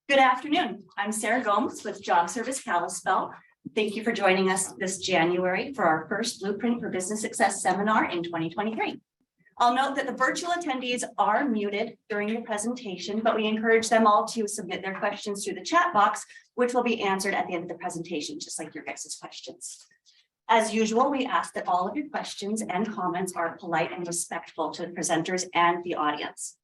Good afternoon. I'm Sarah Gomes with Job Service Kalispell. Thank you for joining us this January for our first Blueprint for Business Success seminar in 2023. I'll note that the virtual attendees are muted during the presentation, but we encourage them all to submit their questions through the chat box, which will be answered at the end of the presentation, just like your guys' questions. As usual, we ask that all of your questions and comments are polite and respectful to the presenters and the audience.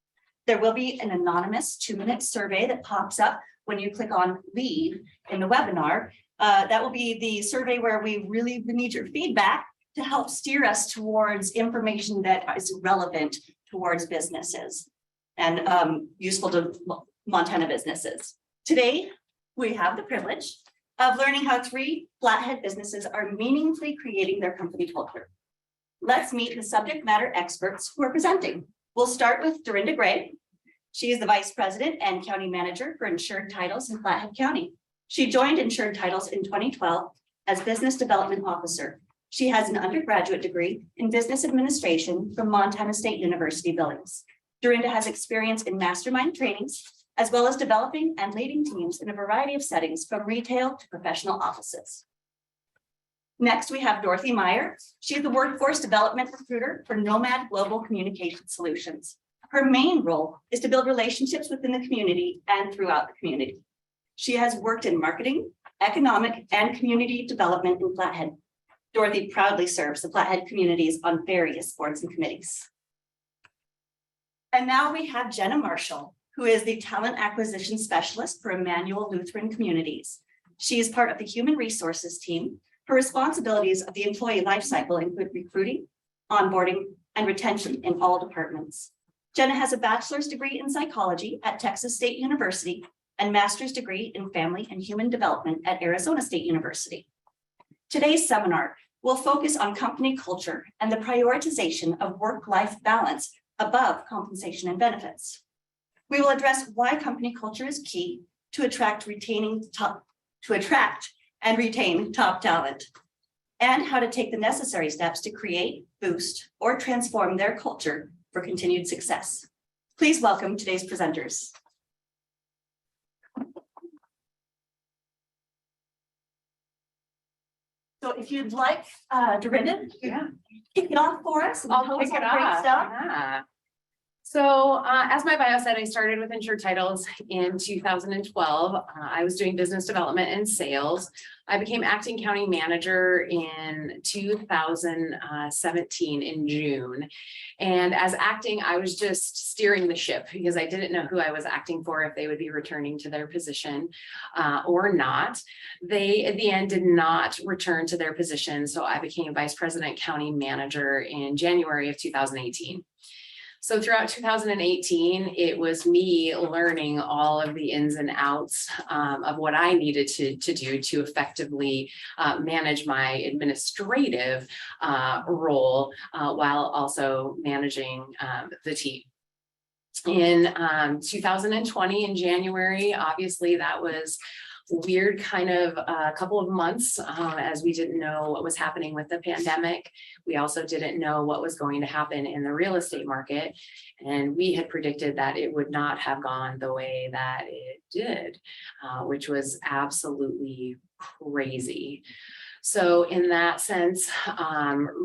There will be an anonymous 2-minute survey that pops up when you click on leave in the webinar. That will be the survey where we really need your feedback to help steer us towards information that is relevant towards businesses and useful to Montana businesses. Today, we have the privilege of learning how 3 Flathead businesses are meaningfully creating their company culture. Let's meet the subject matter experts who are presenting. We'll start with Dorinda Gray. She is the Vice President and County Manager for Insured Titles in Flathead County. She joined Insured Titles in 2012 as Business Development Officer. She has an undergraduate degree in Business Administration from Montana State University Billings. Dorinda has experience in mastermind trainings, as well as developing and leading teams in a variety of settings from retail to professional offices. Next, we have Dorothy Meyer. She is the Workforce Development Recruiter for Nomad Global Communication Solutions. Her main role is to build relationships within the community and throughout the community. She has worked in marketing, economic, and community development in Flathead. Dorothy proudly serves the Flathead communities on various boards and committees. And now we have Jenna Marshall, who is the Talent Acquisition Specialist for Emmanuel Lutheran Communities. She is part of the Human Resources team. Her responsibilities of the employee lifecycle include recruiting, onboarding, and retention in all departments. Jenna has a bachelor's degree in psychology at Texas State University and master's degree in family and human development at Arizona State University. Today's seminar will focus on company culture and the prioritization of work-life balance above compensation and benefits. We will address why company culture is key to attract and retain top talent, and how to take the necessary steps to create, boost, or transform their culture for continued success. Please welcome today's presenters. So if you'd like, Dorinda, kick it off for us. And I'll kick it off. Yeah. So as my bio said, I started with Insured Titles in 2012. I was doing business development and sales. I became acting county manager in 2017 in June. And as acting, I was just steering the ship because I didn't know who I was acting for, if they would be returning to their position or not. They, at the end, did not return to their position. So I became vice president county manager in January of 2018. So throughout 2018, it was me learning all of the ins and outs of what I needed to do to effectively manage my administrative role while also managing the team. In 2020, in January, obviously that was weird kind of a couple of months as we didn't know what was happening with the pandemic. We also didn't know what was going to happen in the real estate market. And we had predicted that it would not have gone the way that it did, which was absolutely crazy. So in that sense,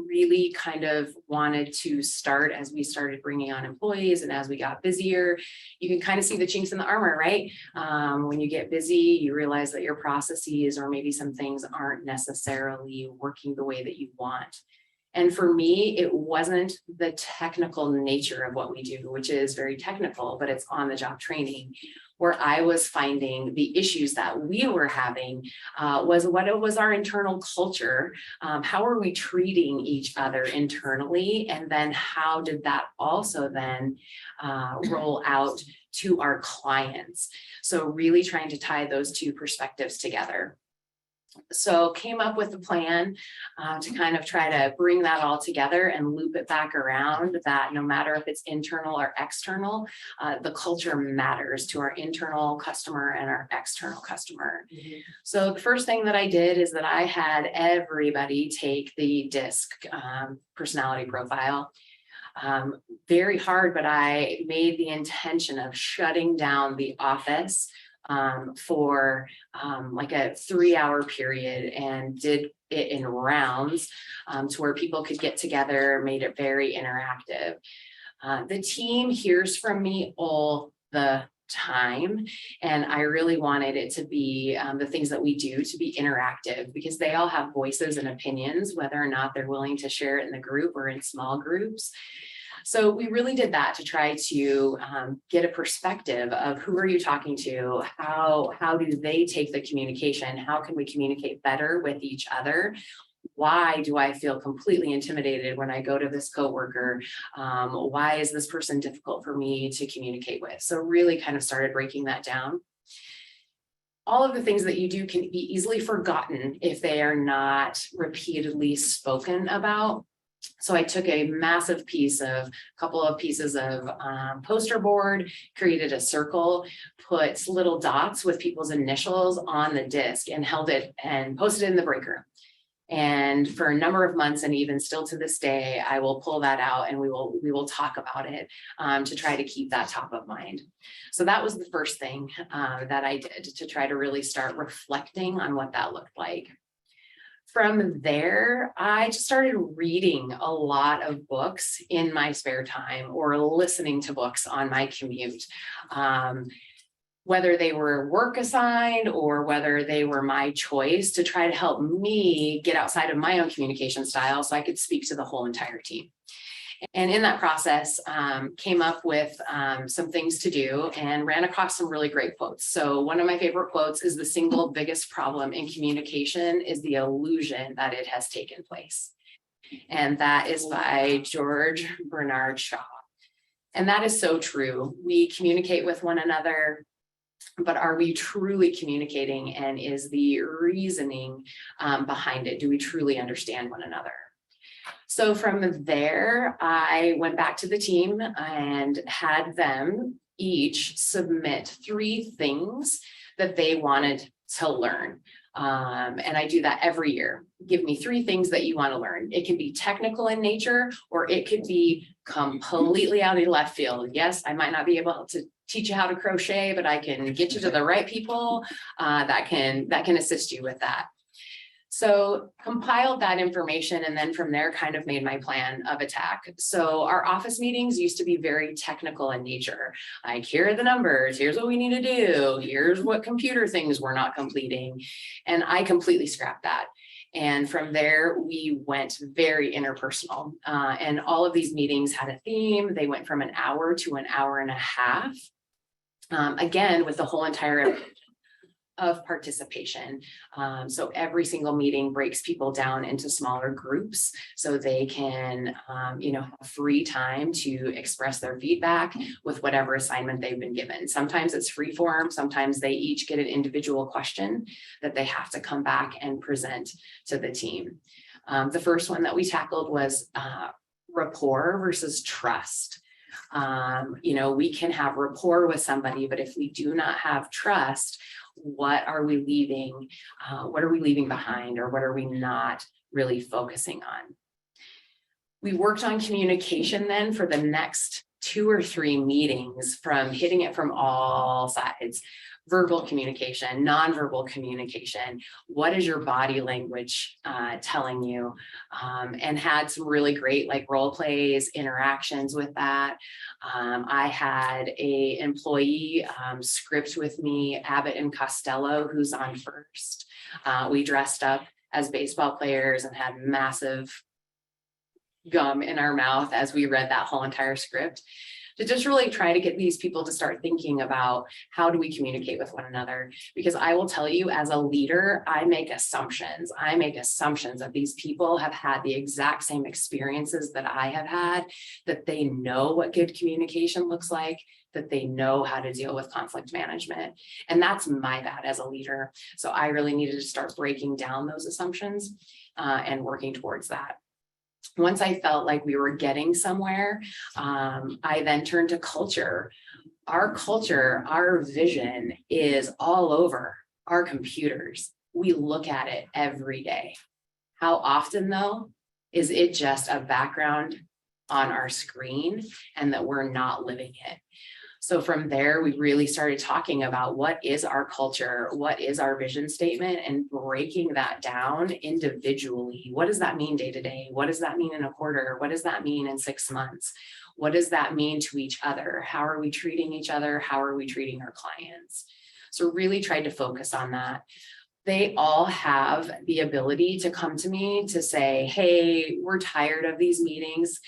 really kind of wanted to start as we started bringing on employees and as we got busier, you can kind of see the chinks in the armor, right? When you get busy, you realize that your processes or maybe some things aren't necessarily working the way that you want. And for me, it wasn't the technical nature of what we do, which is very technical, but it's on the job training. Where I was finding the issues that we were having was what it was our internal culture. How are we treating each other internally? And then how did that also then roll out to our clients? So really trying to tie those two perspectives together. So came up with a plan to kind of try to bring that all together and loop it back around that no matter if it's internal or external, the culture matters to our internal customer and our external customer. Mm-hmm. So the first thing that I did is that I had everybody take the DISC personality profile. Very hard, but I made the intention of shutting down the office for like a 3-hour period, and did it in rounds to where people could get together, made it very interactive. The team hears from me all the time, and I really wanted it to be the things that we do to be interactive, because they all have voices and opinions, whether or not they're willing to share it in the group or in small groups. So we really did that to try to get a perspective of who are you talking to, how do they take the communication, how can we communicate better with each other. Why do I feel completely intimidated when I go to this coworker? Why is this person difficult for me to communicate with? So really kind of started breaking that down. All of the things that you do can be easily forgotten if they are not repeatedly spoken about. So I took a massive couple of pieces of poster board, created a circle, put little dots with people's initials on the disc, and held it and posted it in the break room. And for a number of months, and even still to this day, I will pull that out and we will talk about it to try to keep that top of mind. So that was the first thing that I did to try to really start reflecting on what that looked like. From there, I just started reading a lot of books in my spare time, or listening to books on my commute. Whether they were work assigned or whether they were my choice, to try to help me get outside of my own communication style so I could speak to the whole entire team. And in that process, came up with some things to do and ran across some really great quotes. So one of my favorite quotes is, "The single biggest problem in communication is the illusion that it has taken place." And that is by George Bernard Shaw. And that is so true. We communicate with one another, but are we truly communicating? And is the reasoning behind it? Do we truly understand one another? So from there, I went back to the team and had them each submit 3 things that they wanted to learn. And I do that every year. Give me 3 things that you want to learn. It can be technical in nature, or it could be completely out of left field. Yes, I might not be able to teach you how to crochet, but I can get you to the right people that can assist you with that. So compiled that information, and then from there kind of made my plan of attack. So our office meetings used to be very technical in nature. Like, here are the numbers, here's what we need to do, here's what computer things we're not completing. And I completely scrapped that. And from there, we went very interpersonal. And all of these meetings had a theme. They went from an hour to an hour and a half. Again, with the whole entire of participation. So every single meeting breaks people down into smaller groups so they can, have free time to express their feedback with whatever assignment they've been given. Sometimes it's free form. Sometimes they each get an individual question that they have to come back and present to the team. The first one that we tackled was rapport versus trust. We can have rapport with somebody, but if we do not have trust, what are we leaving? What are we leaving behind, or what are we not really focusing on? We worked on communication then for the next 2 or 3 meetings, from hitting it from all sides. Verbal communication, nonverbal communication. What is your body language telling you? And had some really great role plays, interactions with that. I had a employee script with me, Abbott and Costello, who's on first. We dressed up as baseball players and had massive gum in our mouth as we read that whole entire script, to just really try to get these people to start thinking about, how do we communicate with one another? Because I will tell you, as a leader, I make assumptions. I make assumptions that these people have had the exact same experiences that I have had, that they know what good communication looks like, that they know how to deal with conflict management. And that's my bad as a leader. So I really needed to start breaking down those assumptions and working towards that. Once I felt like we were getting somewhere, I then turned to culture. Our culture, our vision is all over our computers. We look at it every day. How often, though, is it just a background on our screen and that we're not living it? So from there, we really started talking about what is our culture, what is our vision statement, and breaking that down individually. What does that mean day to day? What does that mean in a quarter? What does that mean in 6 months? What does that mean to each other? How are we treating each other? How are we treating our clients? So really tried to focus on that. They all have the ability to come to me to say, hey, we're tired of these meetings.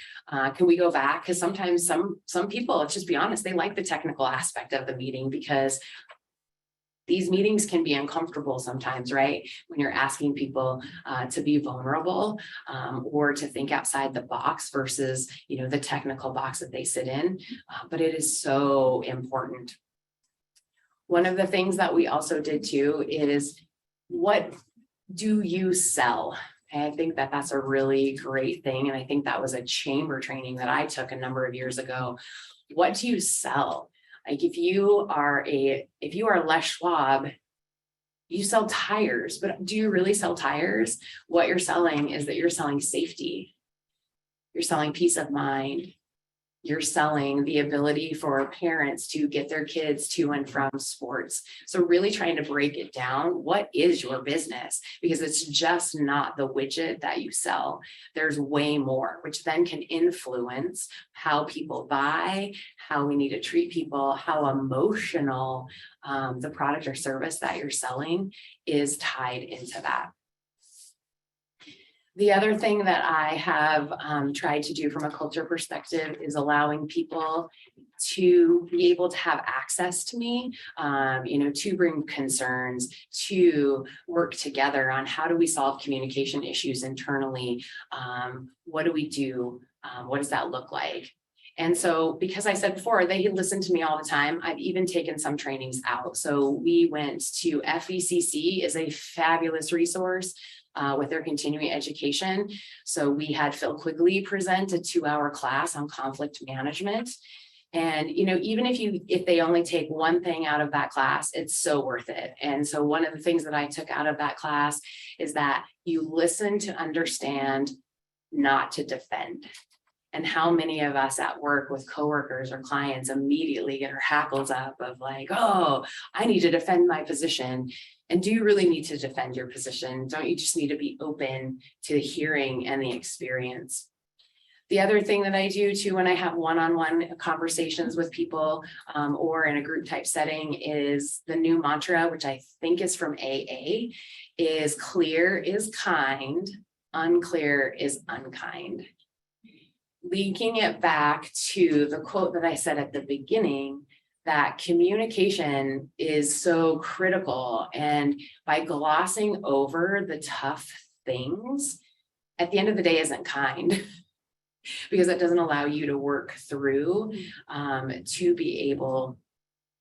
Can we go back? Because sometimes some people, let's just be honest, they like the technical aspect of the meeting because these meetings can be uncomfortable sometimes, right? When you're asking people to be vulnerable or to think outside the box versus, the technical box that they sit in. But it is so important. One of the things that we also did too is, what do you sell? And I think that that's a really great thing. And I think that was a chamber training that I took a number of years ago. What do you sell? Like if you are Les Schwab, you sell tires, but do you really sell tires? What you're selling is that you're selling safety. You're selling peace of mind. You're selling the ability for parents to get their kids to and from sports. So really trying to break it down. What is your business? Because it's just not the widget that you sell. There's way more, which then can influence how people buy, how we need to treat people, how emotional the product or service that you're selling is tied into that. The other thing that I have tried to do from a culture perspective is allowing people to be able to have access to me, to bring concerns, to work together on how do we solve communication issues internally? What do we do? What does that look like? And so, because I said before, they listen to me all the time. I've even taken some trainings out. So we went to FECC, is a fabulous resource with their continuing education. So we had Phil Quigley present a 2-hour class on conflict management. And, even if they only take one thing out of that class, it's so worth it. And so one of the things that I took out of that class is that you listen to understand, not to defend. And how many of us at work with coworkers or clients immediately get our hackles up of like, oh, I need to defend my position. And do you really need to defend your position? Don't you just need to be open to the hearing and the experience? The other thing that I do too, when I have one-on-one conversations with people or in a group type setting, is the new mantra, which I think is from AA, is clear is kind, unclear is unkind. Linking it back to the quote that I said at the beginning, that communication is so critical. And by glossing over the tough things, at the end of the day, isn't kind. Because it doesn't allow you to work through to be able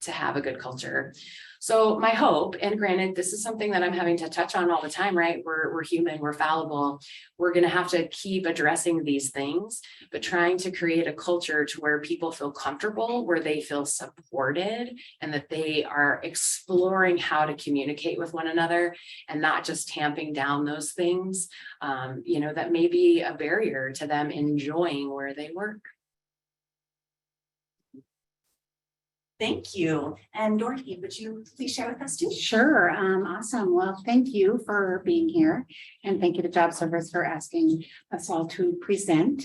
to have a good culture. So my hope, and granted, this is something that I'm having to touch on all the time, right? We're human, we're fallible. We're going to have to keep addressing these things, but trying to create a culture to where people feel comfortable, where they feel supported, and that they are exploring how to communicate with one another and not just tamping down those things, that may be a barrier to them enjoying where they work. Thank you. And Dorothy, would you please share with us too? Sure. Awesome. Well, thank you for being here. And thank you to Job Service for asking us all to present.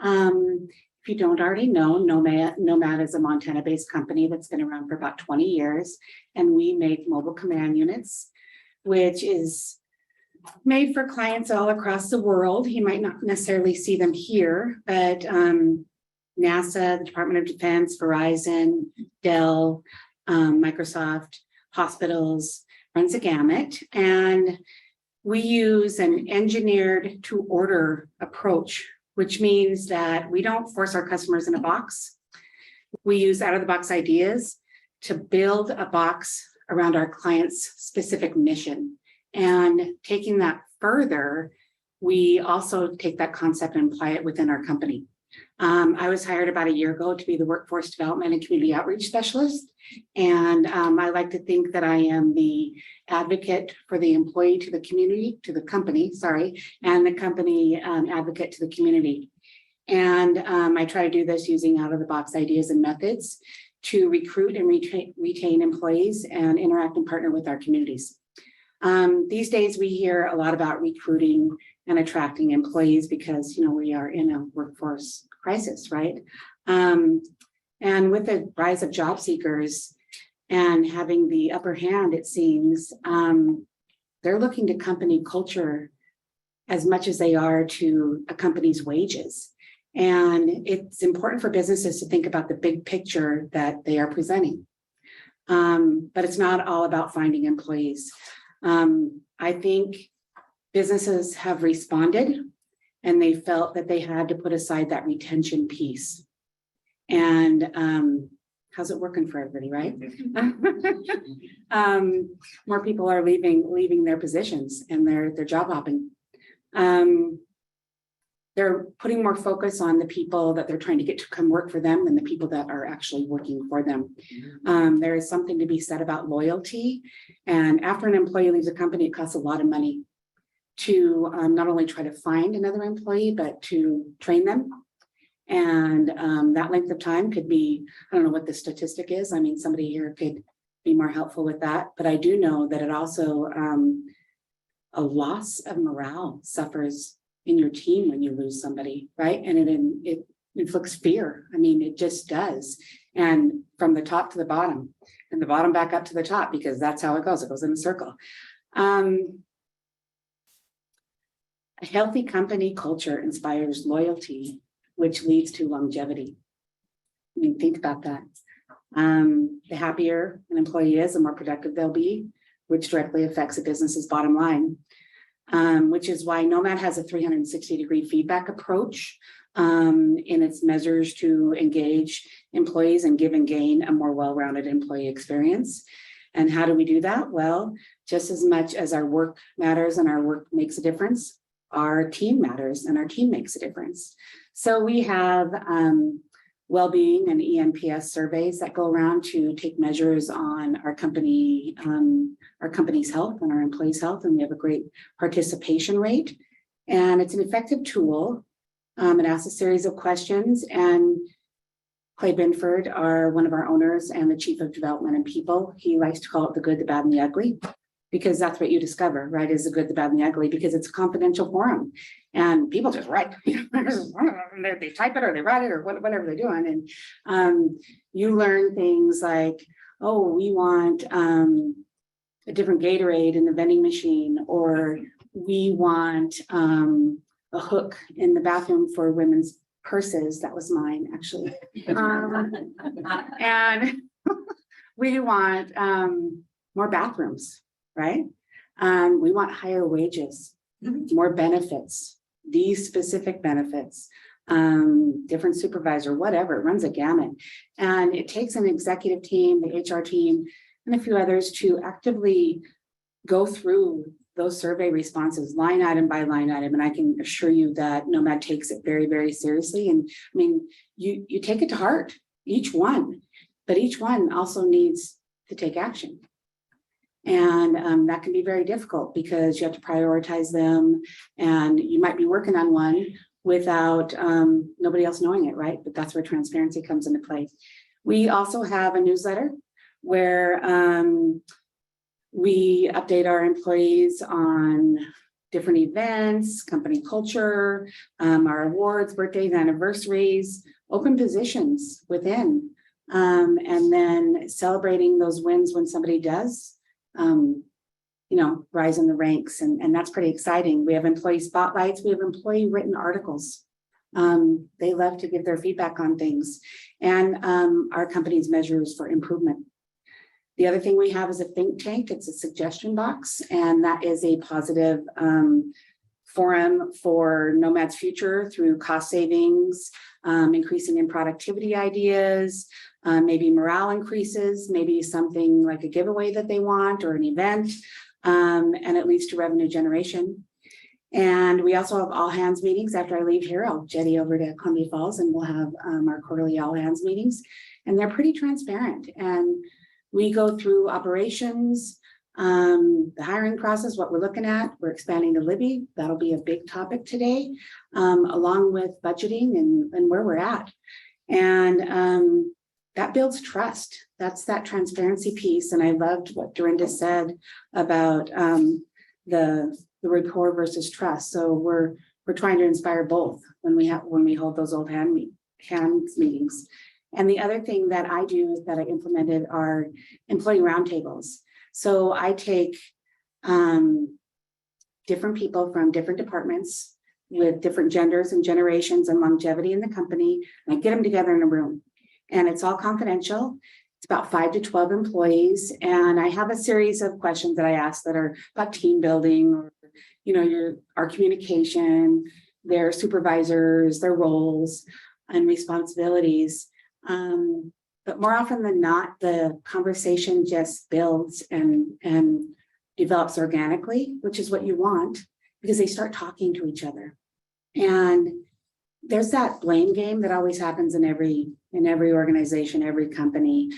If you don't already know, Nomad is a Montana-based company that's been around for about 20 years. And we make mobile command units, which is made for clients all across the world. You might not necessarily see them here, but NASA, the Department of Defense, Verizon, Dell, Microsoft, hospitals, runs a gamut. And we use an engineered to order approach, which means that we don't force our customers in a box. We use out of the box ideas to build a box around our client's specific mission. And taking that further, we also take that concept and apply it within our company. I was hired about a year ago to be the workforce development and community outreach specialist. And I like to think that I am the advocate for the employee to the community, to the company, and the company advocate to the community. And I try to do this using out of the box ideas and methods to recruit and retain employees and interact and partner with our communities. These days we hear a lot about recruiting and attracting employees because, we are in a workforce crisis, right? And with the rise of job seekers and having the upper hand, it seems, they're looking to company culture as much as they are to a company's wages. And it's important for businesses to think about the big picture that they are presenting. But it's not all about finding employees. I think businesses have responded and they felt that they had to put aside that retention piece. And how's it working for everybody, right? More people are leaving their positions and they're job hopping. They're putting more focus on the people that they're trying to get to come work for them than the people that are actually working for them. There is something to be said about loyalty. And after an employee leaves a company, it costs a lot of money to not only try to find another employee, but to train them. And that length of time could be, I don't know what the statistic is. I mean, somebody here could be more helpful with that. But I do know that it also, a loss of morale suffers in your team when you lose somebody, right? And it inflicts fear. I mean, it just does. And from the top to the bottom, and the bottom back up to the top, because that's how it goes. It goes in a circle. A healthy company culture inspires loyalty, which leads to longevity. I mean, think about that. The happier an employee is, the more productive they'll be, which directly affects a business's bottom line. Which is why Nomad has a 360-degree feedback approach in its measures to engage employees and give and gain a more well-rounded employee experience. And how do we do that? Well, just as much as our work matters and our work makes a difference, our team matters and our team makes a difference. So we have well-being and ENPS surveys that go around to take measures on our company's health and our employees' health, and we have a great participation rate. And it's an effective tool. It asks a series of questions, and Clay Binford, one of our owners and the Chief of Development and People, he likes to call it the good, the bad, and the ugly, because that's what you discover, right? Is the good, the bad, and the ugly, because it's a confidential forum. And people just write, they type it or they write it or whatever they're doing. And you learn things like, oh, we want a different Gatorade in the vending machine, or we want a hook in the bathroom for women's purses. That was mine, actually. And we want more bathrooms, right? We want higher wages, more benefits, these specific benefits, different supervisor, whatever. It runs a gamut. And it takes an executive team, the HR team, and a few others to actively go through those survey responses line item by line item. And I can assure you that Nomad takes it very, very seriously. And I mean, you take it to heart, each one, but each one also needs to take action. And that can be very difficult because you have to prioritize them, and you might be working on one without nobody else knowing it, right? But that's where transparency comes into play. We also have a newsletter where we update our employees on different events, company culture, our awards, birthdays, anniversaries, open positions within, and then celebrating those wins when somebody does rise in the ranks. And that's pretty exciting. We have employee spotlights. We have employee written articles. They love to give their feedback on things, and our company's measures for improvement. The other thing we have is a think tank. It's a suggestion box, and that is a positive forum for Nomad's future through cost savings, increasing in productivity ideas, maybe morale increases, maybe something like a giveaway that they want or an event, and it leads to revenue generation. And we also have all hands meetings. After I leave here, I'll jetty over to Columbia Falls and we'll have our quarterly all hands meetings, and they're pretty transparent. And we go through operations, the hiring process, what we're looking at. We're expanding to Libby. That'll be a big topic today, along with budgeting and where we're at. And that builds trust. That's that transparency piece. And I loved what Dorinda said about the rapport versus trust. So we're trying to inspire both when we hold those old hands meetings. And the other thing that I do that I implemented are employee roundtables. So I take different people from different departments with different genders and generations and longevity in the company, and I get them together in a room. And it's all confidential. It's about 5 to 12 employees. And I have a series of questions that I ask that are about team building, or, our communication, their supervisors, their roles and responsibilities. But more often than not, the conversation just builds and develops organically, which is what you want, because they start talking to each other. And there's that blame game that always happens in every organization, every company.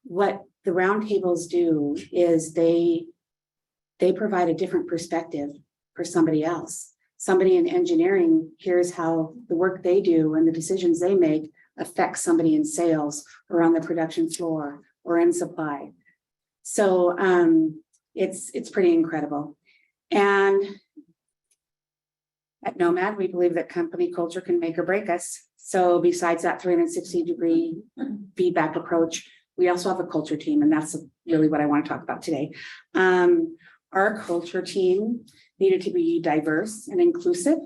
What the roundtables do is they provide a different perspective for somebody else. Somebody in engineering hears how the work they do and the decisions they make affects somebody in sales or on the production floor or in supply. So it's pretty incredible. And at Nomad, we believe that company culture can make or break us. So besides that 360-degree feedback approach, we also have a culture team, and that's really what I want to talk about today. Our culture team needed to be diverse and inclusive.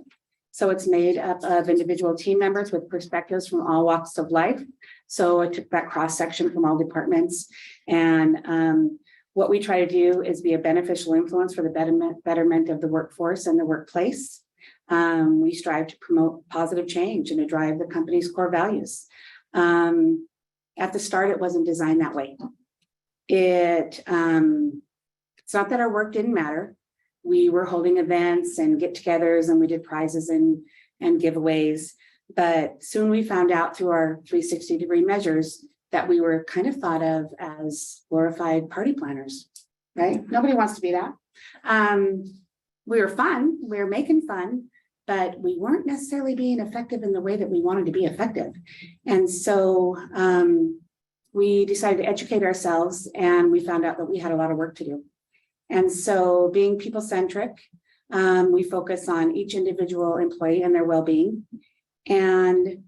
So it's made up of individual team members with perspectives from all walks of life. So I took that cross-section from all departments. And what we try to do is be a beneficial influence for the betterment of the workforce and the workplace. We strive to promote positive change and to drive the company's core values. At the start, it wasn't designed that way. It's not that our work didn't matter. We were holding events and get-togethers, and we did prizes and giveaways. But soon we found out through our 360-degree measures that we were kind of thought of as glorified party planners, right? Nobody wants to be that. We were fun, we were making fun, but we weren't necessarily being effective in the way that we wanted to be effective. And so we decided to educate ourselves, and we found out that we had a lot of work to do. And so being people-centric, we focus on each individual employee and their well-being. And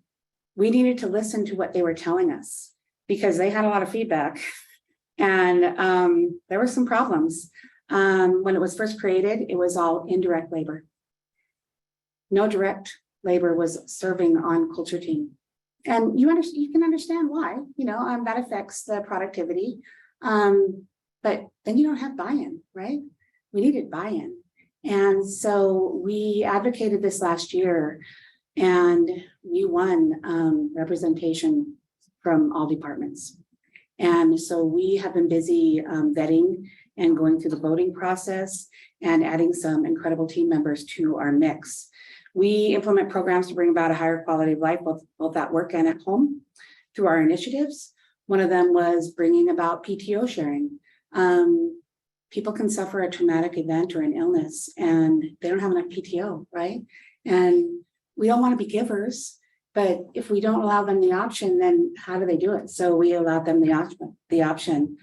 we needed to listen to what they were telling us, because they had a lot of feedback, and there were some problems. When it was first created, it was all indirect labor. No direct labor was serving on culture team. And you can understand why, that affects the productivity. But then you don't have buy-in, right? We needed buy-in. And so we advocated this last year, and we won representation from all departments. And so we have been busy vetting and going through the voting process and adding some incredible team members to our mix. We implement programs to bring about a higher quality of life, both at work and at home, through our initiatives. One of them was bringing about PTO sharing. People can suffer a traumatic event or an illness, and they don't have enough PTO, right? And we don't want to be givers, but if we don't allow them the option, then how do they do it? So we allowed them the option.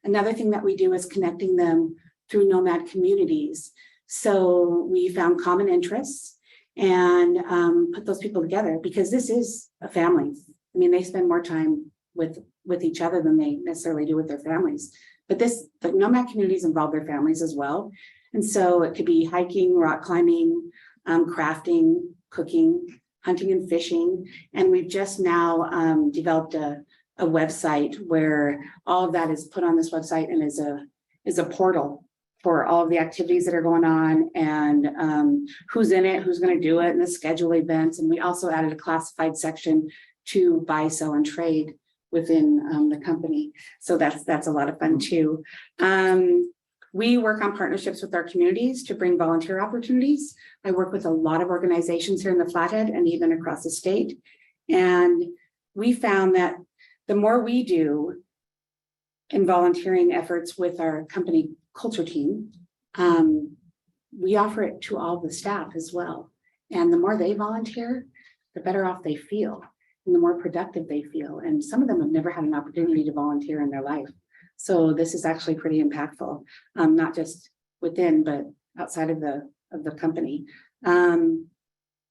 Another thing that we do is connecting them through Nomad communities. So we found common interests and put those people together, because this is a family. I mean, they spend more time with each other than they necessarily do with their families. But the Nomad communities involve their families as well. And so it could be hiking, rock climbing, crafting, cooking, hunting and fishing. And we've just now developed a website where all of that is put on this website and is a portal for all of the activities that are going on, and who's in it, who's going to do it, and the schedule events. And we also added a classified section to buy, sell, and trade within the company. So that's a lot of fun too. We work on partnerships with our communities to bring volunteer opportunities. I work with a lot of organizations here in the Flathead and even across the state. And we found that the more we do in volunteering efforts with our company culture team, we offer it to all the staff as well. And the more they volunteer, the better off they feel. and the more productive they feel. And some of them have never had an opportunity to volunteer in their life. So this is actually pretty impactful, not just within, but outside of the company.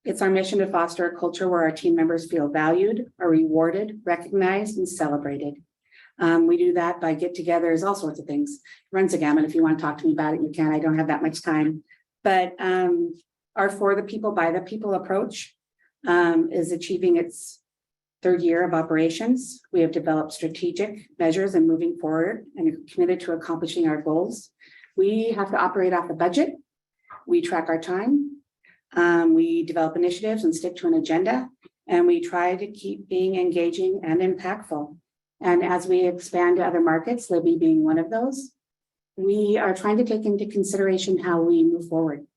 It's our mission to foster a culture where our team members feel valued, are rewarded, recognized, and celebrated. We do that by get-togethers, all sorts of things. Runs a gamut. If you want to talk to me about it, you can. I don't have that much time. But our for the people, by the people approach is achieving its third year of operations. We have developed strategic measures and moving forward and committed to accomplishing our goals. We have to operate off a budget. We track our time. We develop initiatives and stick to an agenda. And we try to keep being engaging and impactful. And as we expand to other markets, Libby being one of those, we are trying to take into consideration how we move forward,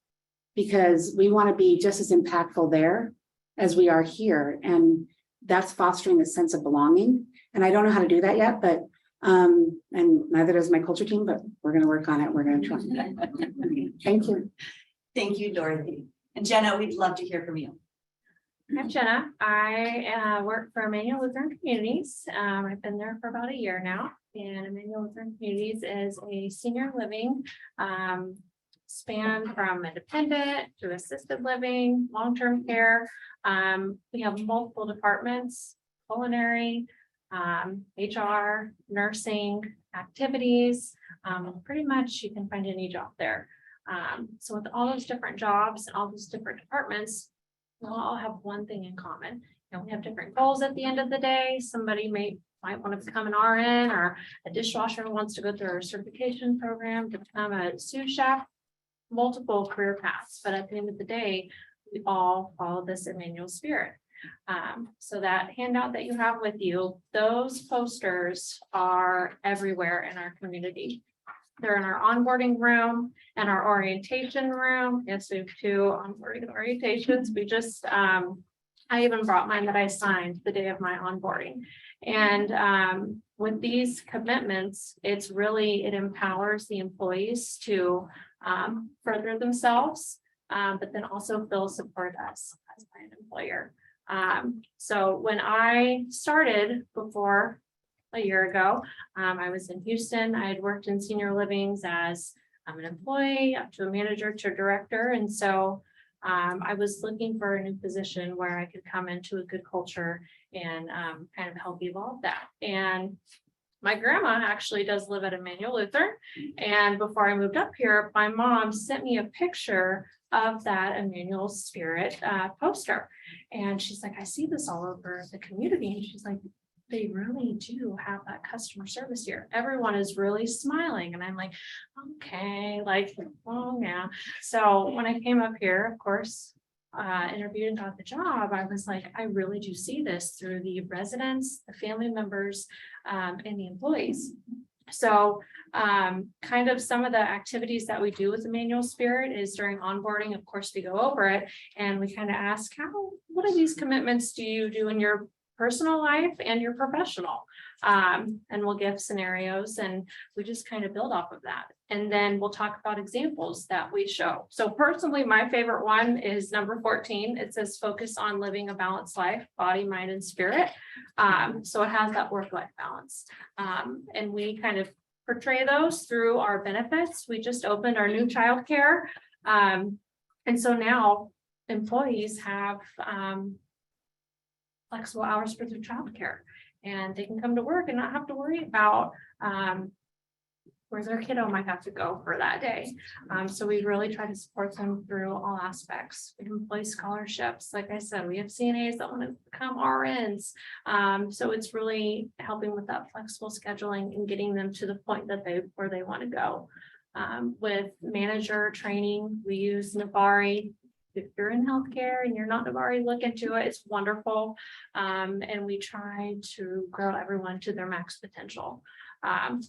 because we want to be just as impactful there as we are here. And that's fostering a sense of belonging. And I don't know how to do that yet, but and neither does my culture team, but we're going to work on it. We're going to try. Thank you. Thank you, Dorothy. And Jenna, we'd love to hear from you. I'm Jenna. I work for Emmanuel Lutheran Communities. I've been there for about a year now, and Emmanuel Lutheran Communities is a senior living span from independent to assisted living, long-term care. We have multiple departments: culinary, HR, nursing, activities. Pretty much you can find any job there. So with all those different jobs and all those different departments, we'll all have one thing in common. We have different goals at the end of the day. Somebody might want to become an RN, or a dishwasher wants to go through our certification program to become a sous chef. Multiple career paths, but at the end of the day, we all follow this Emmanuel spirit. So that handout that you have with you, those posters are everywhere in our community. They're in our onboarding room and our orientation room. Yes, we have 2 onboarding orientations. We just, I even brought mine that I signed the day of my onboarding. And with these commitments, it empowers the employees to further themselves, but then also feel support us as an employer. So when I started before a year ago, I was in Houston. I had worked in senior livings as an employee up to a manager to a director. And so I was looking for a new position where I could come into a good culture and kind of help evolve that. And my grandma actually does live at Emmanuel Lutheran. And before I moved up here, my mom sent me a picture of that Emmanuel Spirit poster. And she's like, I see this all over the community. And she's like, they really do have that customer service here. Everyone is really smiling. And I'm like, okay, like, oh yeah. So when I came up here, of course, interviewed and got the job, I was like, I really do see this through the residents, the family members, and the employees. So kind of some of the activities that we do with Emmanuel Spirit is during onboarding, of course, we go over it and we kind of ask, what are these commitments do you do in your personal life and your professional? And we'll give scenarios and we just kind of build off of that. And then we'll talk about examples that we show. So personally, my favorite one is number 14. It says focus on living a balanced life, body, mind, and spirit. So it has that work-life balance. And we kind of portray those through our benefits. We just opened our new childcare. And so now employees have flexible hours for their childcare, and they can come to work and not have to worry about where their kiddo might have to go for that day. So we really try to support them through all aspects. We employ scholarships. Like I said, we have CNAs that want to become RNs. So it's really helping with that flexible scheduling and getting them to the point that where they want to go. With manager training, we use Navari. If you're in healthcare and you're not Navari, look into it. It's wonderful. And we try to grow everyone to their max potential.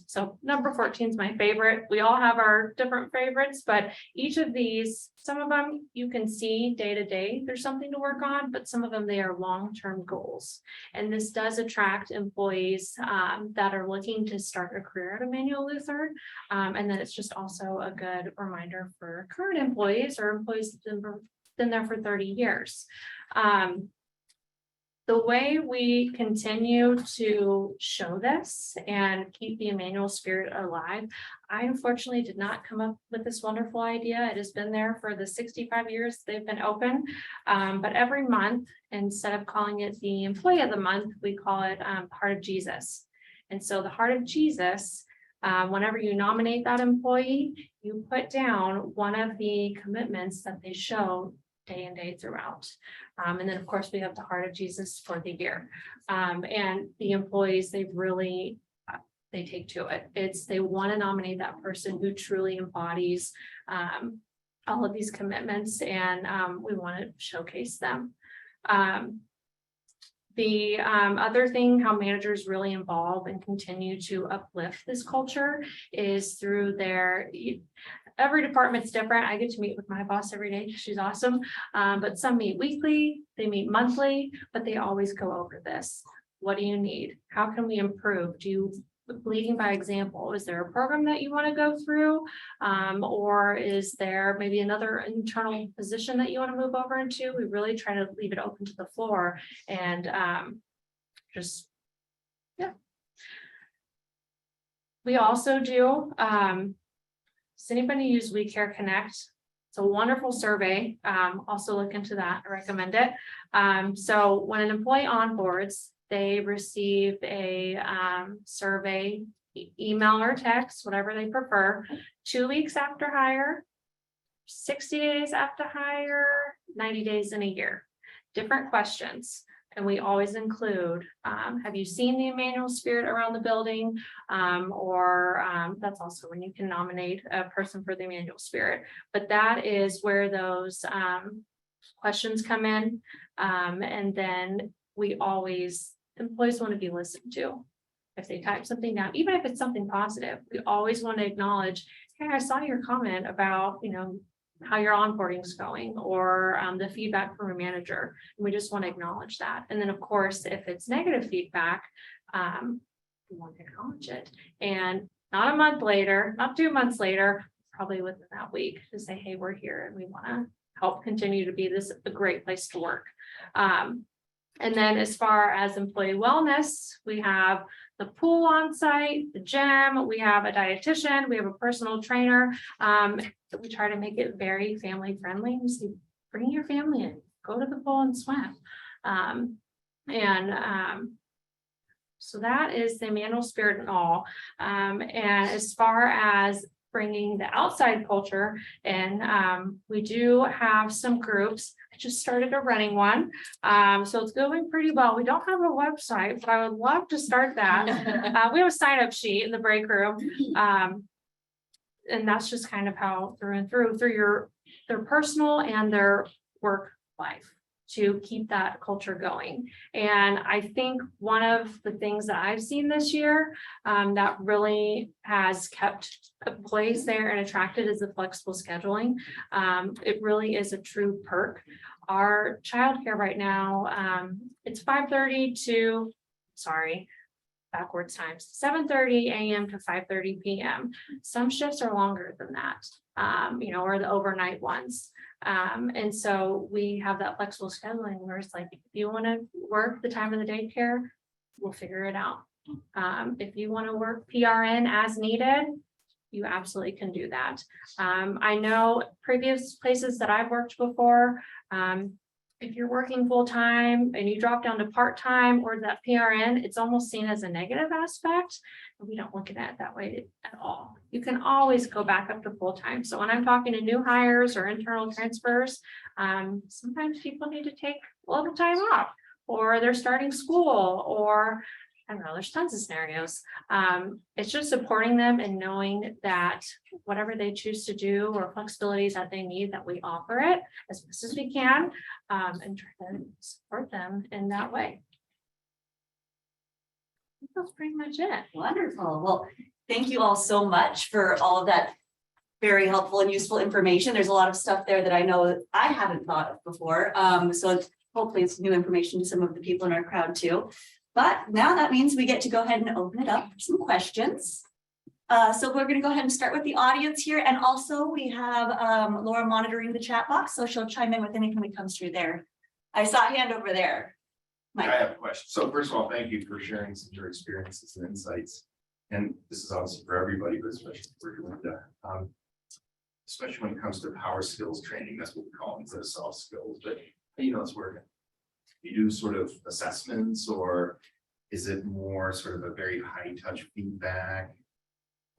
So number 14 is my favorite. We all have our different favorites, but each of these, some of them you can see day to day, there's something to work on, but some of them, they are long-term goals. And this does attract employees that are looking to start a career at Emmanuel Lutheran. And then it's just also a good reminder for current employees or employees that have been there for 30 years. The way we continue to show this and keep the Emmanuel spirit alive, I unfortunately did not come up with this wonderful idea. It has been there for the 65 years they've been open. But every month, instead of calling it the Employee of the Month, we call it Heart of Jesus. And so the Heart of Jesus, whenever you nominate that employee, you put down one of the commitments that they show day and day throughout. And then of course we have the Heart of Jesus for the year. And the employees, they really, they take to it. They want to nominate that person who truly embodies all of these commitments, and we want to showcase them. The other thing, how managers really involve and continue to uplift this culture is through every department's different. I get to meet with my boss every day. She's awesome. But some meet weekly, they meet monthly, but they always go over this. What do you need? How can we improve? Leading by example? Is there a program that you want to go through? Or is there maybe another internal position that you want to move over into? We really try to leave it open to the floor and yeah. We also do, does anybody use We Care Connect? It's a wonderful survey. Also look into that. I recommend it. So when an employee onboards, they receive a survey, email or text, whatever they prefer, 2 weeks after hire, 60 days after hire, 90 days in a year. Different questions. And we always include, have you seen the Emmanuel spirit around the building? That's also when you can nominate a person for the Emmanuel spirit. But that is where those questions come in. And then employees want to be listened to. If they type something down, even if it's something positive, we always want to acknowledge, hey, I saw your comment about, how your onboarding is going, or the feedback from a manager. And we just want to acknowledge that. And then of course, if it's negative feedback, we want to acknowledge it. And not a month later, not 2 months later, probably within that week, to say, hey, we're here and we want to help continue to be a great place to work. And then as far as employee wellness, we have the pool on site, the gym, we have a dietitian, we have a personal trainer. We try to make it very family friendly. We say, bring your family in, go to the pool and swim. So that is the Emmanuel spirit and all. And as far as bringing the outside culture, and we do have some groups. I just started a running one, so it's going pretty well. We don't have a website, but I would love to start that. We have a sign-up sheet in the break room, and that's just kind of how through and through their personal and their work life, to keep that culture going. And I think one of the things that I've seen this year that really has kept employees there and attracted is the flexible scheduling. It really is a true perk. Our childcare right now, it's 5:30 to, backwards times, 7:30 a.m. to 5:30 p.m. Some shifts are longer than that, or the overnight ones. And so we have that flexible scheduling where it's like, if you want to work the time of the daycare, we'll figure it out. If you want to work PRN as needed, you absolutely can do that. I know previous places that I've worked before, if you're working full-time and you drop down to part-time or that PRN, it's almost seen as a negative aspect. We don't look at it that way at all. You can always go back up to full-time. So when I'm talking to new hires or internal transfers, sometimes people need to take a little time off, or they're starting school, or I don't know, there's tons of scenarios. It's just supporting them and knowing that whatever they choose to do or flexibilities that they need, that we offer it as best as we can, and try to support them in that way. That's pretty much it. Wonderful. Well, thank you all so much for all of that very helpful and useful information. There's a lot of stuff there that I know that I haven't thought of before. So hopefully it's new information to some of the people in our crowd too. But now that means we get to go ahead and open it up for some questions. So we're going to go ahead and start with the audience here. And also we have Laura monitoring the chat box, so she'll chime in with anything that comes through there. I saw a hand over there. Mike. I have a question. So first of all, thank you for sharing some of your experiences and insights. And this is obviously for everybody, but especially for Linda. Especially when it comes to power skills training, that's what we call it instead of soft skills, but you know, it's working. You do sort of assessments, or is it more sort of a very high touch feedback?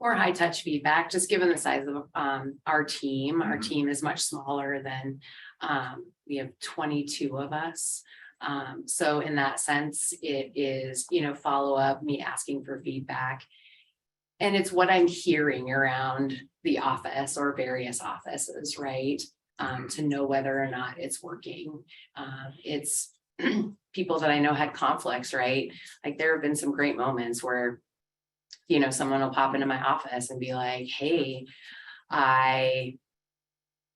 Or high touch feedback, just given the size of our team. Our team is much smaller than we have 22 of us. So in that sense, it is, you know, follow up, me asking for feedback. And it's what I'm hearing around the office or various offices, right? To know whether or not it's working. It's people that I know had conflicts, right? Like there have been some great moments where, you know, someone will pop into my office and be like, hey, I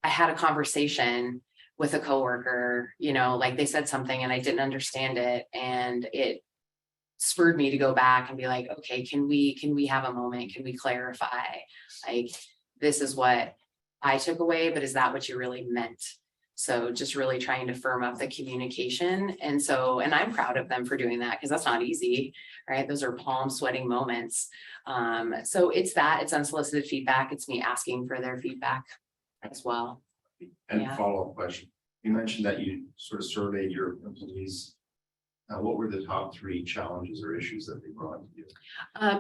had a conversation with a coworker, you know, like they said something and I didn't understand it. And it spurred me to go back and be like, okay, can we have a moment? Can we clarify? Like, this is what I took away, but is that what you really meant? So just really trying to firm up the communication. And I'm proud of them for doing that because that's not easy, right? Those are palm sweating moments. So it's unsolicited feedback. It's me asking for their feedback as well. And Yeah. follow-up question. You mentioned that you sort of surveyed your employees. What were the top 3 challenges or issues that they brought to you?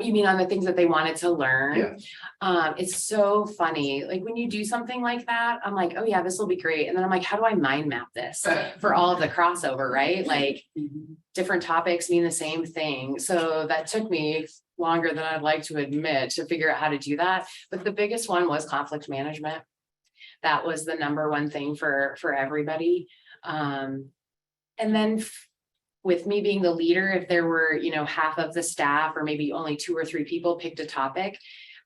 You mean on the things that they wanted to learn? Yeah. It's so funny. Like when you do something like that, I'm like, oh yeah, this will be great. And then I'm like, how do I mind map this for all of the crossover, right? Like different topics mean the same thing. So that took me longer than I'd like to admit to figure out how to do that. But the biggest one was conflict management. That was the number one thing for everybody. And then with me being the leader, if there were, you know, half of the staff or maybe only 2 or 3 people picked a topic,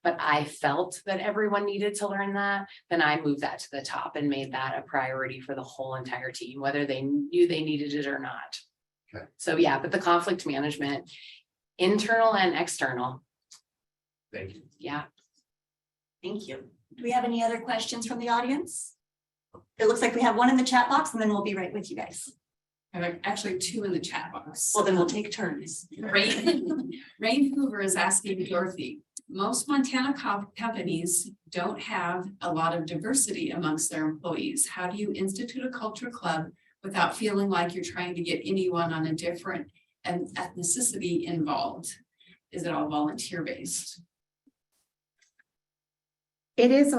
but I felt that everyone needed to learn that, then I moved that to the top and made that a priority for the whole entire team, whether they knew they needed it or not. Okay. So yeah, but the conflict management, internal and external. Thank you. Yeah. Thank you. Do we have any other questions from the audience? It looks like we have one in the chat box and then we'll be right with you guys. I have actually 2 in the chat box. Well, then we'll take turns. Rain Hoover is asking Dorothy, most Montana companies don't have a lot of diversity amongst their employees. How do you institute a culture club without feeling like you're trying to get anyone on a different ethnicity involved? Is it all volunteer based? It is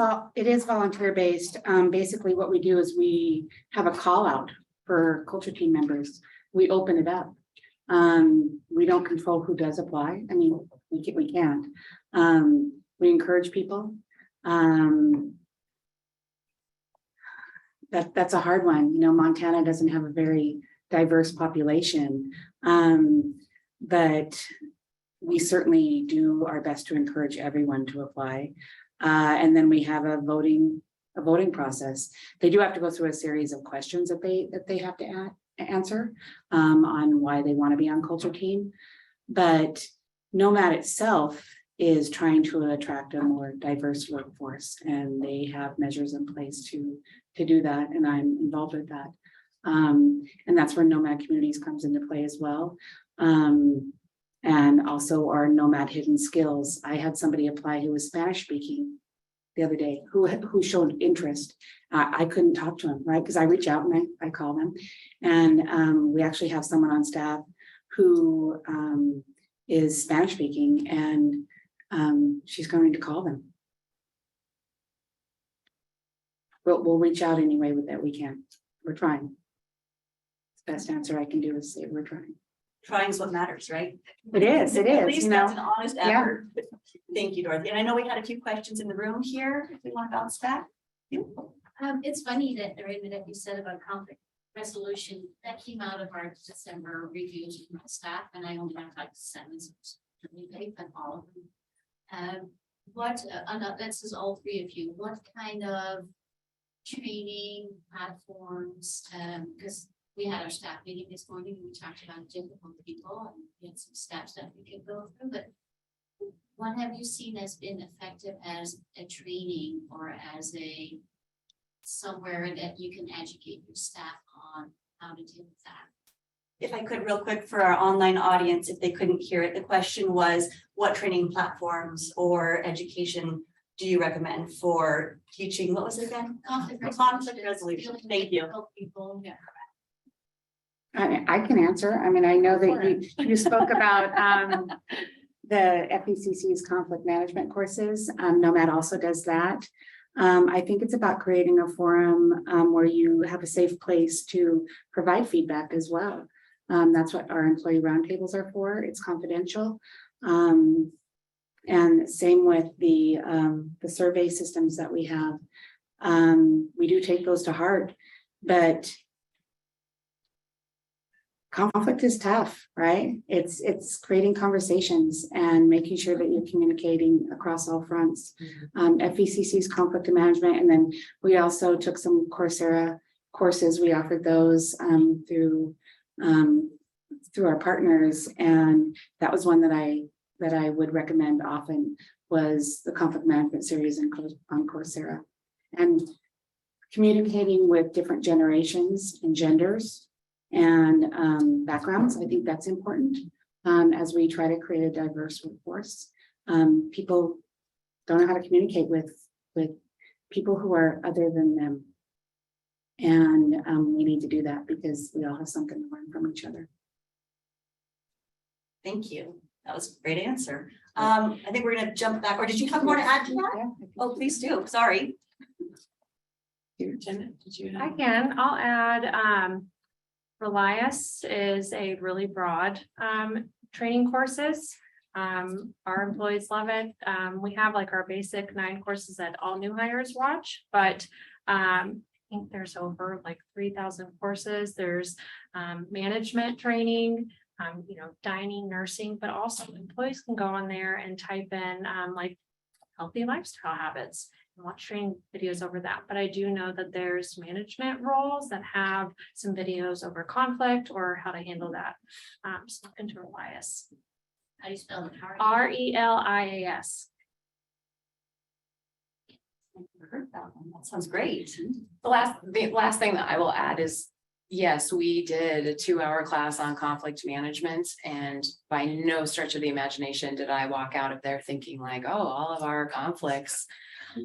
volunteer based. Basically what we do is we have a call out for culture team members. We open it up. We don't control who does apply. I mean, we can't. We encourage people. That's a hard one. You know, Montana doesn't have a very diverse population, but we certainly do our best to encourage everyone to apply. And then we have a voting process. They do have to go through a series of questions that they have to answer on why they want to be on culture team. But Nomad itself is trying to attract a more diverse workforce, and they have measures in place to do that, and I'm involved with that. And that's where Nomad Communities comes into play as well. And also our Nomad Hidden Skills. I had somebody apply who was Spanish speaking the other day, who showed interest. I couldn't talk to him, right? Because I reach out and I call them. And we actually have someone on staff who is Spanish speaking, and she's going to call them. We'll reach out any way that we can. We're trying. The best answer I can do is say we're trying. Trying is what matters, right? It is, At least that's an honest Yeah. effort. Thank you, Dorothy. And I know we had a few questions in the room here, if we want to bounce back. It's funny that you said about conflict resolution, that came out of our December reviews with my staff, and I only have like 7, so they've been all of them. This is all 3 of you, what kind of training platforms, because we had our staff meeting this morning, and we talked about difficult people, and we had some steps that we could go through, but what have you seen as been effective as a training or as a somewhere that you can educate your staff on how to deal with that? If I could real quick for our online audience, if they couldn't hear it, the question was, what training platforms or education do you recommend for teaching? What was it again? Conflict resolution. Thank you. Help people, yeah. I can answer. I mean, I know that you spoke about the FECC's conflict management courses. Nomad also does that. I think it's about creating a forum where you have a safe place to provide feedback as well. That's what our employee roundtables are for. It's confidential. And same with the survey systems that we have. We do take those to heart, but conflict is tough, right? It's creating conversations and making sure that you're communicating across all fronts. FECC's conflict management, and then we also took some Coursera courses. We offered those through our partners, and that was one that I would recommend often, was the conflict management series on Coursera. And communicating with different generations and genders and backgrounds, I think that's important as we try to create a diverse workforce. People don't know how to communicate with people who are other than them. And we need to do that because we all have something to learn from each other. Thank you. That was a great answer. I think we're going to jump back, or did you have more to add to that? Yeah, Oh, please do. Sorry. Jenna, did you I have? can, I'll add, Relias is a really broad, training courses. Our employees love it. We have like our basic 9 courses that all new hires watch, but, I think there's over like 3,000 courses. There's, management training, dining, nursing, but also employees can go on there and type in, like healthy lifestyle habits and watch training videos over that. But I do know that there's management roles that have some videos over conflict or how to handle that. So look into Relias. How do you spell it? RELIAS. Never heard that one. That sounds great. The last thing that I will add is, yes, we did a 2-hour class on conflict management, and by no stretch of the imagination did I walk out of there thinking like, oh, all of our conflicts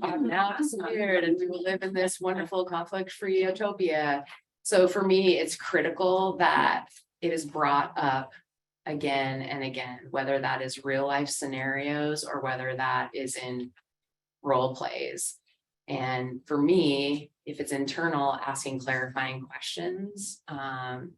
are now disappeared and we will live in this wonderful conflict-free utopia. So for me, it's critical that it is brought up again and again, whether that is real life scenarios or whether that is in role plays. And for me, if it's internal, asking clarifying questions, my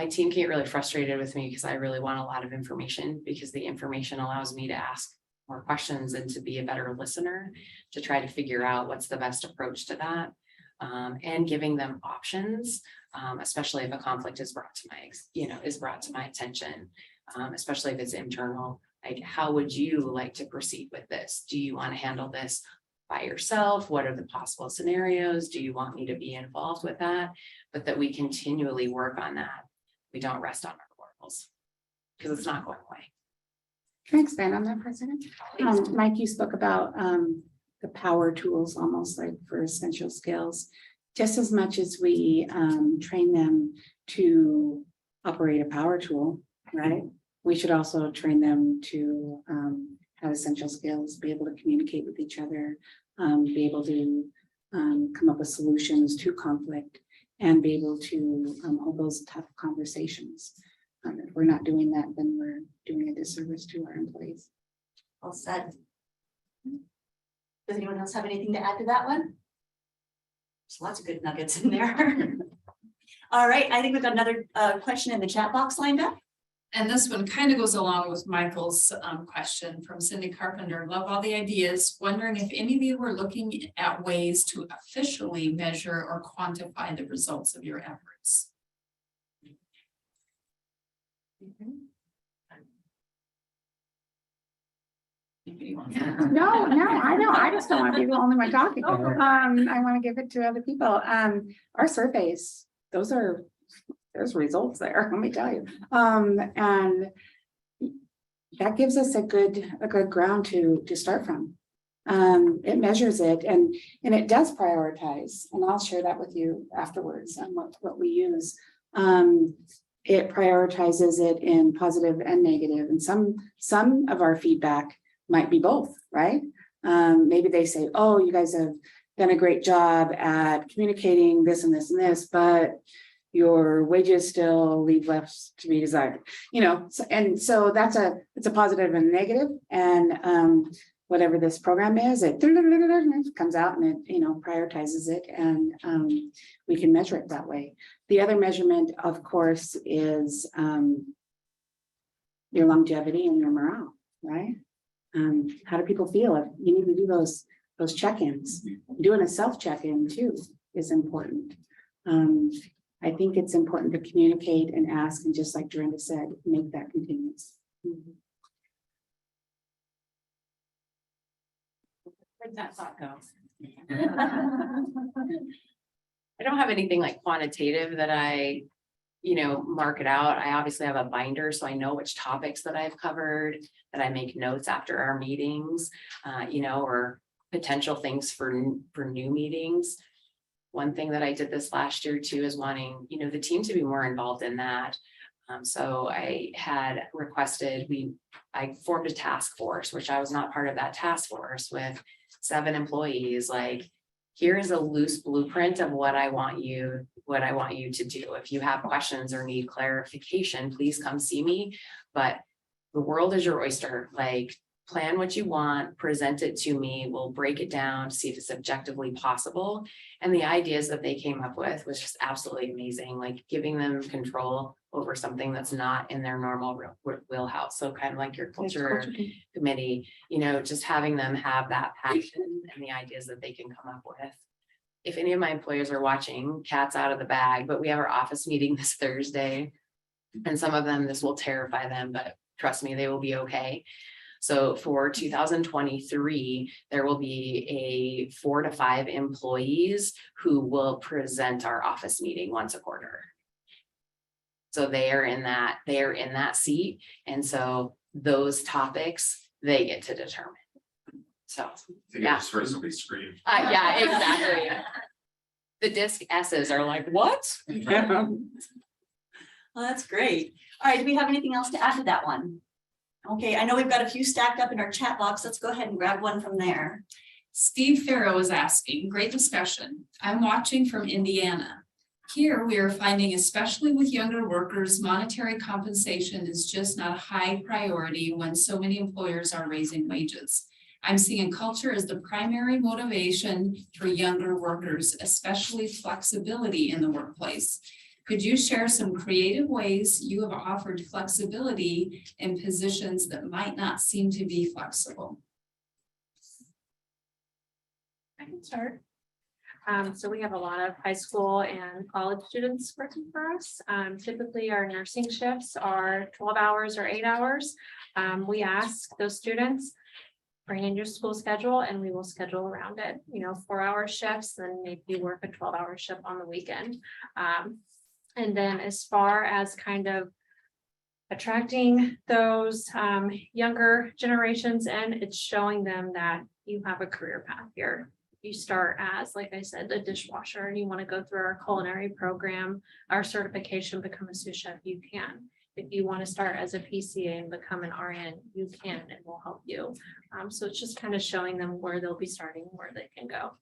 team can get really frustrated with me because I really want a lot of information, because the information allows me to ask more questions and to be a better listener, to try to figure out what's the best approach to that, and giving them options, especially if a conflict is brought to my attention, especially if it's internal. Like, how would you like to proceed with this? Do you want to handle this by yourself? What are the possible scenarios? Do you want me to be involved with that? But that we continually work on that. We don't rest on our laurels, because it's not going away. Can I expand on that, President? Mike, you spoke about the power tools, almost like for essential skills. Just as much as we train them to operate a power tool, right? We should also train them to have essential skills, be able to communicate with each other, be able to come up with solutions to conflict, and be able to hold those tough conversations. If we're not doing that, then we're doing a disservice to our employees. Well said. Does anyone else have anything to add to that one? There's lots of good nuggets in there. All right, I think we've got another question in the chat box lined up. And this one kind of goes along with Michael's question from Cindy Carpenter. Love all the ideas. Wondering if any of you were looking at ways to officially measure or quantify the results of your efforts. No, I know. I just don't want to be the only one talking. I want to give it to other people. Our surveys, there's results there, let me tell you. And that gives us a good ground to start from. It measures it and it does prioritize, and I'll share that with you afterwards on what we use. it prioritizes it in positive and negative, and some of our feedback might be both, right? Maybe they say, oh, you guys have done a great job at communicating this and this and this, but your wages still leave left to be desired, and so it's a positive and negative, and whatever this program is, it comes out and it, prioritizes it, and we can measure it that way. The other measurement, of course, is your longevity and your morale, right? How do people feel? You need to do those check-ins. Doing a self check-in too is important. I think it's important to communicate and ask, and just like Dorinda said, make that continuous. Where'd that thought go? I don't have anything like quantitative that I, mark it out. I obviously have a binder, so I know which topics that I've covered, that I make notes after our meetings, or potential things for new meetings. One thing that I did this last year too is wanting, the team to be more involved in that. So I had requested, I formed a task force, which I was not part of that task force, with 7 employees. Like, here is a loose blueprint of what I want you to do. If you have questions or need clarification, please come see me. But the world is your oyster. Like, plan what you want, present it to me. We'll break it down, see if it's objectively possible. And the ideas that they came up with was just absolutely amazing, like giving them control over something that's not in their normal wheelhouse. So kind of like your culture committee, just having them have that passion and the ideas that they can come up with. If any of my employees are watching, cat's out of the bag, but we have our office meeting this Thursday. And some of them, this will terrify them, but trust me, they will be okay. So for 2023, there will be 4 to 5 employees who will present our office meeting once a quarter. So they are in that seat. And so those topics, they get to determine. So, I think I just heard somebody scream. yeah, exactly. The disc S's are like, what? Well, that's great. All right, do we have anything else to add to that one? Okay, I know we've got a few stacked up in our chat box. Let's go ahead and grab one from there. Steve Farrow is asking, great discussion. I'm watching from Indiana. Here we are finding, especially with younger workers, monetary compensation is just not a high priority when so many employers are raising wages. I'm seeing culture as the primary motivation for younger workers, especially flexibility in the workplace. Could you share some creative ways you have offered flexibility in positions that might not seem to be flexible? I can start. So we have a lot of high school and college students working for us. Typically our nursing shifts are 12 hours or 8 hours. We ask those students, bring in your school schedule and we will schedule around it, 4-hour shifts, and maybe work a 12-hour shift on the weekend. And then as far as kind of attracting those younger generations in, it's showing them that you have a career path here. You start as, like I said, a dishwasher, and you want to go through our culinary program, our certification, become a sous chef, you can. If you want to start as a PCA and become an RN, you can, and we'll help you. So it's just kind of showing them where they'll be starting, where they can go.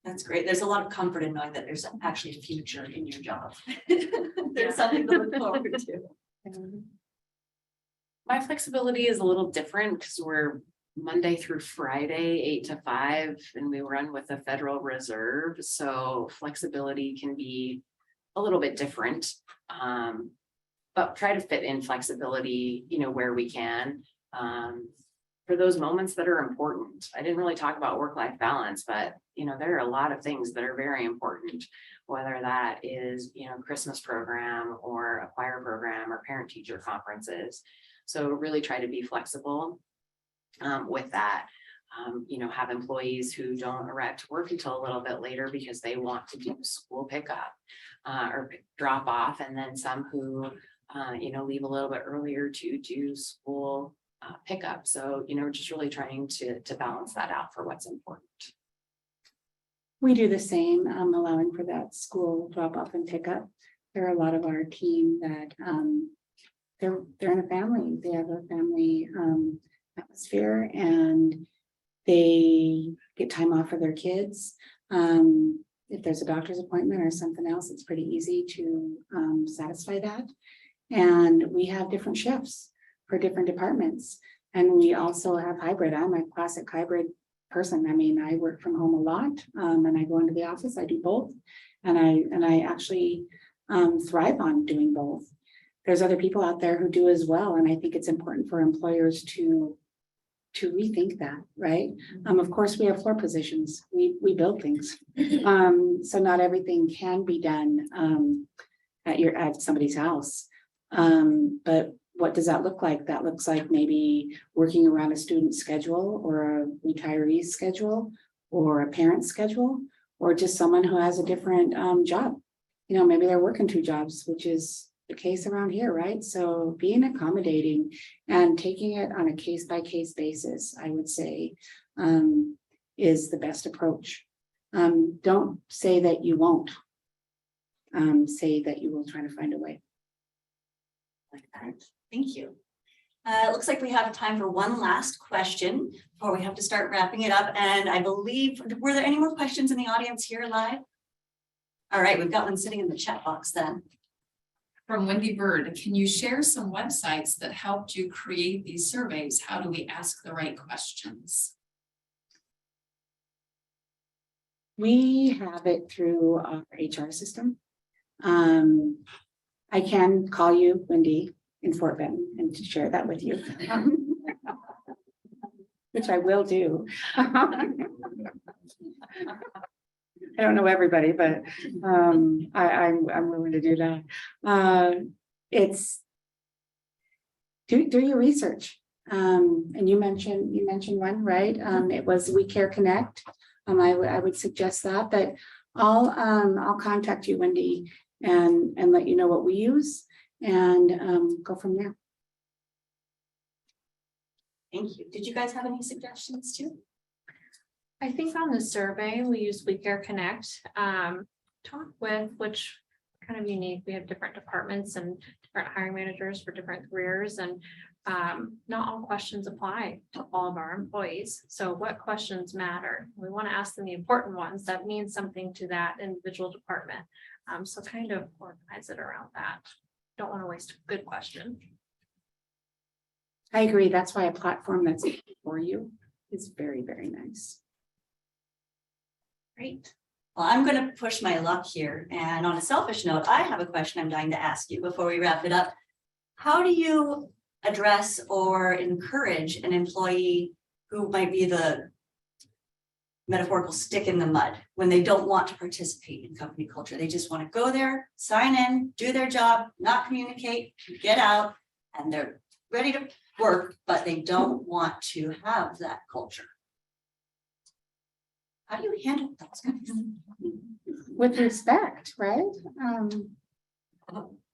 That's great. There's a lot of comfort in knowing that there's actually a future in your job. There's something to look forward to. My flexibility is a little different because we're Monday through Friday, 8 to 5, and we run with the Federal Reserve. So flexibility can be a little bit different, but try to fit in flexibility, where we can, for those moments that are important. I didn't really talk about work-life balance, but there are a lot of things that are very important, whether that is, Christmas program or a choir program or parent-teacher conferences. So really try to be flexible with that. Have employees who don't arrive to work until a little bit later because they want to do school pickup or drop off, and then some who leave a little bit earlier to do school pickup. So just really trying to balance that out for what's important. We do the same, allowing for that school drop off and pickup. There are a lot of our team that, they're in a family, they have a family, atmosphere, and they get time off for their kids. If there's a doctor's appointment or something else, it's pretty easy to, satisfy that. And we have different shifts for different departments. And we also have hybrid. I'm a classic hybrid person. I mean, I work from home a lot, and I go into the office, I do both. And I actually thrive on doing both. There's other people out there who do as well. And I think it's important for employers to rethink that, right? Of course, we have floor positions. We build things. So not everything can be done at somebody's house. But what does that look like? That looks like maybe working around a student's schedule or a retiree's schedule or a parent's schedule, or just someone who has a different job. You know, maybe they're working 2 jobs, which is the case around here, right? So being accommodating and taking it on a case-by-case basis, I would say, is the best approach. Don't say that you won't. Say that you will try to find a way. Like that. Thank you. It looks like we have time for one last question before we have to start wrapping it up. And I believe, were there any more questions in the audience here live? All right, we've got one sitting in the chat box then. From Wendy Bird, can you share some websites that helped you create these surveys? How do we ask the right questions? We have it through our HR system. I can call you, Wendy, in Fort Benton and to share that with you. Which I will do. I don't know everybody, but I'm willing to do that. It's do your research. And you mentioned one, right? It was We Care Connect. I would suggest that, but I'll contact you, Wendy, and let you know what we use and go from there. Thank you. Did you guys have any suggestions too? I think on the survey, we use We Care Connect, talk with, which kind of unique. We have different departments and different hiring managers for different careers, and not all questions apply to all of our employees. So what questions matter? We want to ask them the important ones that mean something to that individual department. So kind of organize it around that. Don't want to waste a good question. I agree. That's why a platform that's for you is very, very nice. Great. Well, I'm going to push my luck here. And on a selfish note, I have a question I'm dying to ask you before we wrap it up. How do you address or encourage an employee who might be the metaphorical stick in the mud when they don't want to participate in company culture? They just want to go there, sign in, do their job, not communicate, get out, and they're ready to work, but they don't want to have that culture. How do you handle those guys? With respect, right?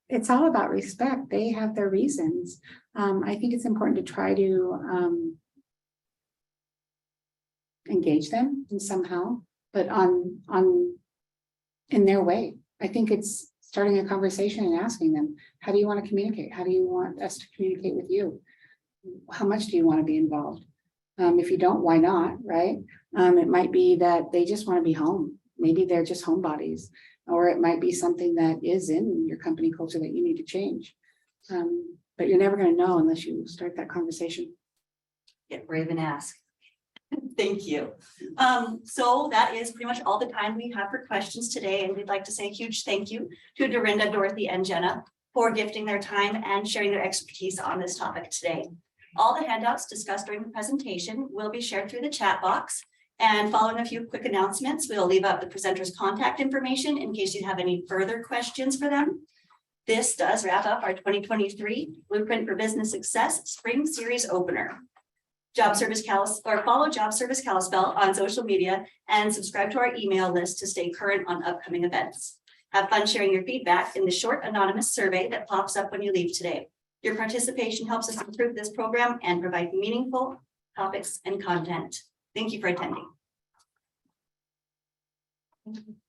It's all about respect. They have their reasons. I think it's important to try to engage them in somehow, but in their way. I think it's starting a conversation and asking them, how do you want to communicate? How do you want us to communicate with you? How much do you want to be involved? If you don't, why not, right? It might be that they just want to be home. Maybe they're just homebodies, or it might be something that is in your company culture that you need to change. But you're never going to know unless you start that conversation. Get brave and ask. Thank you. So that is pretty much all the time we have for questions today. And we'd like to say a huge thank you to Dorinda, Dorothy, and Jenna for gifting their time and sharing their expertise on this topic today. All the handouts discussed during the presentation will be shared through the chat box. And following a few quick announcements, we'll leave out the presenter's contact information in case you have any further questions for them. This does wrap up our 2023 Blueprint for Business Success Spring Series Opener. Follow Job Service Kalispell on social media and subscribe to our email list to stay current on upcoming events. Have fun sharing your feedback in the short anonymous survey that pops up when you leave today. Your participation helps us improve this program and provide meaningful topics and content. Thank you for attending. Mhm.